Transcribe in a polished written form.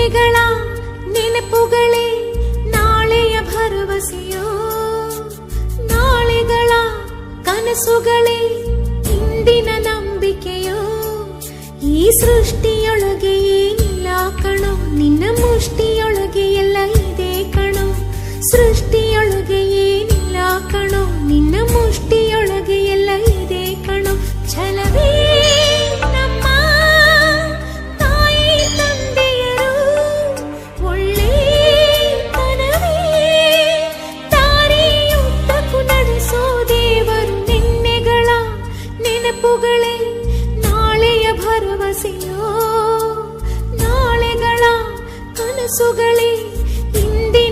ನಿನ್ನೆಗಳ ನೆನಪುಗಳೇ ನಾಳೆಯ ಭರವಸೆಯೋ, ನಾಳೆಗಳ ಕನಸುಗಳೇ ಇಂದಿನ ನಂಬಿಕೆಯೋ. ಈ ಸೃಷ್ಟಿಯೊಳಗೆ ಏನಿಲ್ಲ ಕಣೋ, ನಿನ್ನ ಮುಷ್ಟಿಯೊಳಗೆ ಎಲ್ಲ ಇದೆ ಕಣೋ. ಸೃಷ್ಟಿಯೊಳಗೆ ಏನಿಲ್ಲ ಕಣೋ, ನಿನ್ನ ಮುಷ್ಟಿಯೊಳಗೆ ಎಲ್ಲ ಇದೆ ಕಣೋ. ಛಲವೇ ನಮ್ಮ ತಾಯಿ ತಂದೆಯರು, ಒಳ್ಳೆತನವೇ ದಾರಿಯುದ್ದಕ್ಕೂ ನಡೆಸೋ ದೇವರು. ನಿನ್ನೆಗಳ ನೆನಪುಗಳೇ ನಾಳೆಯ ಭರವಸೆಯೋ, ನಾಳೆಗಳ ಕನಸುಗಳೇ ಇಂದಿನ